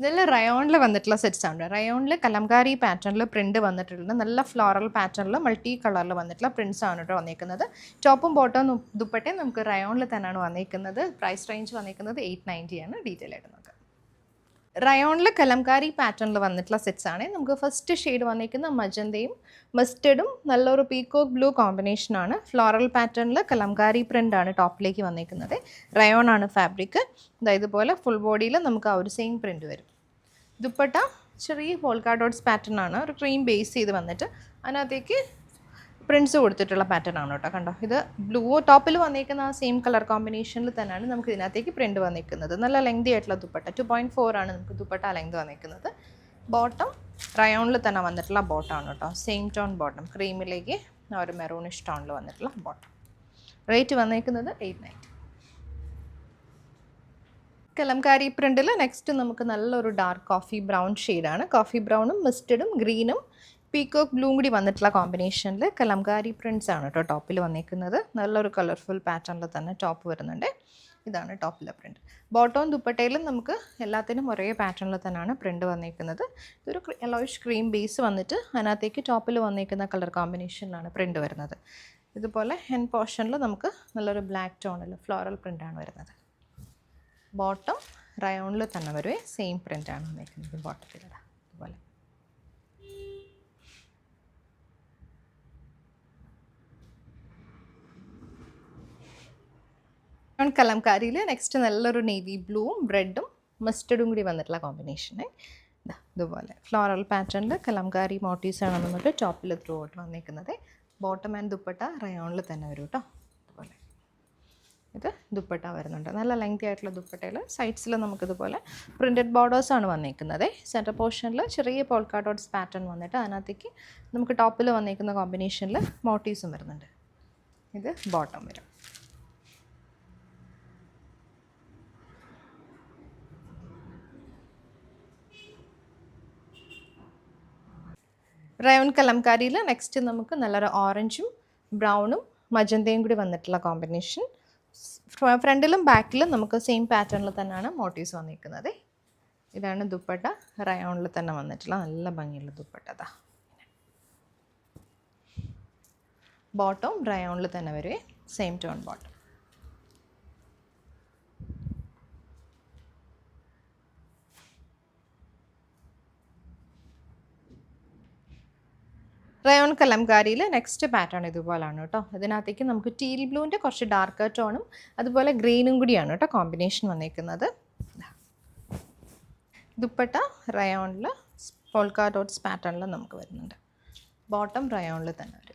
ഇതെല്ലാം റയോണിൽ വന്നിട്ടുള്ള സെറ്റ്സ് ആണ്. റയോണിൽ കലംകാരി പാറ്റേണിൽ പ്രിന്റ് വന്നിട്ടുണ്ട്. നല്ല ഫ്ലോറൽ പാറ്റേണിൽ മൾട്ടി കളറിൽ വന്നിട്ടുള്ള പ്രിന്റ്സ് ആണ് കേട്ടോ വന്നിരിക്കുന്നത്. ടോപ്പും ബോട്ടവും ദുപ്പട്ടയും നമുക്ക് റയോണിൽ തന്നെയാണ് വന്നിരിക്കുന്നത്. പ്രൈസ് റേഞ്ച് വന്നിരിക്കുന്നത് 890 ആണ്. ഡീറ്റെയിൽ ആയിട്ട് നോക്കാം. റയോണിൽ കലംകാരി പാറ്റേണിൽ വന്നിട്ടുള്ള സെറ്റ്സ് ആണ്. നമുക്ക് ഫസ്റ്റ് ഷെയ്ഡ് വന്നിരിക്കുന്ന മജന്തയും മസ്റ്റർഡും നല്ലൊരു പീക്കോക്ക് ബ്ലൂ കോമ്പിനേഷനാണ്. ഫ്ലോറൽ പാറ്റേണിൽ കലംകാരി പ്രിൻ്റ് ആണ് ടോപ്പിലേക്ക് വന്നിരിക്കുന്നത്. റയോൺ ആണ് ഫാബ്രിക്. ഇതുപോലെ ഫുൾ ബോഡിയിൽ നമുക്ക് ആ ഒരു സെയിം പ്രിൻ്റ് വരും. ദുപ്പട്ട ചെറിയ പോൾക്കാ ഡോട്ട്സ് പാറ്റേൺ ആണ്. ഒരു ക്രീം ബേസ് ചെയ്ത് വന്നിട്ട് അതിനകത്തേക്ക് പ്രിൻറ്റ്സ് കൊടുത്തിട്ടുള്ള പാറ്റേൺ ആണ് കേട്ടോ. കണ്ടോ, ഇത് ബ്ലൂ ടോപ്പിൽ വന്നിരിക്കുന്ന ആ സെയിം കളർ കോമ്പിനേഷനിൽ തന്നെയാണ് നമുക്ക് ഇതിനകത്തേക്ക് പ്രിൻറ്റ് വന്നിരിക്കുന്നത്. നല്ല ലെങ്തി ആയിട്ടുള്ള ദുപ്പട്ട 2.4 ആണ് നമുക്ക് ദുപ്പട്ട ലെങ്ത് വന്നിരിക്കുന്നത്. ബോട്ടം റയോണിൽ തന്നെ വന്നിട്ടുള്ള ബോട്ടമാണ് കേട്ടോ. സെയിം ടോൺ ബോട്ടം, ക്രീമിലേക്ക് ഒരു മെറൂണിഷ് ടോണിൽ വന്നിട്ടുള്ള ബോട്ടം. റേറ്റ് വന്നിരിക്കുന്നത് 890. കലംകാരി പ്രിൻറ്റിൽ നെക്സ്റ്റ് നമുക്ക് നല്ലൊരു ഡാർക്ക് കോഫി ബ്രൗൺ ഷെയ്ഡാണ്. കോഫി ബ്രൗണും മസ്റ്റർഡും ഗ്രീനും പീക്കോക്ക് ബ്ലൂം കൂടി വന്നിട്ടുള്ള കോമ്പിനേഷനിൽ കലംകാരി പ്രിൻറ്റ്സ് ആണ് കേട്ടോ ടോപ്പിൽ വന്നിരിക്കുന്നത്. നല്ലൊരു കളർഫുൾ പാറ്റേണിൽ തന്നെ ടോപ്പ് വരുന്നുണ്ട്. ഇതാണ് ടോപ്പിലെ പ്രിൻറ്റ്. ബോട്ടവും ദുപ്പട്ടയിലും നമുക്ക് എല്ലാത്തിനും ഒരേ പാറ്റേണിൽ തന്നെയാണ് പ്രിൻറ്റ് വന്നിരിക്കുന്നത്. ഇതൊരു യെല്ലോയിഷ് ക്രീം ബേസ് വന്നിട്ട് അതിനകത്തേക്ക് ടോപ്പിൽ വന്നിരിക്കുന്ന കളർ കോമ്പിനേഷനിലാണ് പ്രിൻറ്റ് വരുന്നത്. ഇതുപോലെ ഹെൻ പോർഷനിൽ നമുക്ക് നല്ലൊരു ബ്ലാക്ക് ടോണിൽ ഫ്ലോറൽ പ്രിൻ്റാണ് വരുന്നത്. ബോട്ടം റയോണിൽ തന്നെ വരുവേ സെയിം പ്രിൻ്റാണ് വന്നിരിക്കുന്നത്. ബോട്ടത്തിലിട ഇതുപോലെ. കലംകാരിയിൽ നെക്സ്റ്റ് നല്ലൊരു നേവി ബ്ലൂവും റെഡും മസ്റ്റർഡും കൂടി വന്നിട്ടുള്ള കോമ്പിനേഷന്. ഇതുപോലെ ഫ്ലോറൽ പാറ്റേണിൽ കലംകാരി മോട്ടീവ്സ് ആണ് വന്നിട്ട് ടോപ്പിൽ ത്രൂ ഔട്ട് വന്നിരിക്കുന്നത്. ബോട്ടം ആൻഡ് ദുപ്പട്ട റയോണിൽ തന്നെ വരും കേട്ടോ. ഇതുപോലെ ഇത് ദുപ്പട്ട വരുന്നുണ്ട്. നല്ല ലെങ്തി ആയിട്ടുള്ള ദുപ്പട്ടയിൽ സൈഡ്സിൽ നമുക്കിതുപോലെ പ്രിൻറ്റഡ് ബോർഡേഴ്സാണ് വന്നിരിക്കുന്നത്. സെൻറ്റർ പോർഷനിൽ ചെറിയ പോൾക്കാ ഡോട്ട്സ് പാറ്റേൺ വന്നിട്ട് അതിനകത്തേക്ക് നമുക്ക് ടോപ്പിൽ വന്നിരിക്കുന്ന കോമ്പിനേഷനിൽ മോട്ടീവ്സും വരുന്നുണ്ട്. ഇത് ബോട്ടം വരും. റയോൺ കലംകാരിയിൽ നെക്സ്റ്റ് നമുക്ക് നല്ലൊരു ഓറഞ്ചും ബ്രൗണും മജന്തയും കൂടി വന്നിട്ടുള്ള കോമ്പിനേഷൻ. ഫ്രണ്ടിലും ബാക്കിലും നമുക്ക് സെയിം പാറ്റേണിൽ തന്നെയാണ് മോട്ടീവ്സ് വന്നിരിക്കുന്നത്. ഇതാണ് ദുപ്പട്ട. റയോണിൽ തന്നെ വന്നിട്ടുള്ള നല്ല ഭംഗിയുള്ള ദുപ്പട്ട. ബോട്ടം റയോണിൽ തന്നെ വരുവേ സെയിം ടോൺ ബോട്ടം. റയോൺ കലംകാരിയിൽ നെക്സ്റ്റ് പാറ്റേൺ ഇതുപോലാണ് കേട്ടോ. ഇതിനകത്തേക്ക് നമുക്ക് ടീൽ ബ്ലൂവിൻ്റെ കുറച്ച് ഡാർക്ക് ടോണും അതുപോലെ ഗ്രീനും കൂടിയാണ് കേട്ടോ കോമ്പിനേഷൻ വന്നിരിക്കുന്നത്. ദുപ്പട്ട റയോണിൽ പോൾക്കാ ഡോട്ട്സ് പാറ്റേണിൽ നമുക്ക് വരുന്നുണ്ട്. ബോട്ടം റയോണിൽ തന്നെ വരും.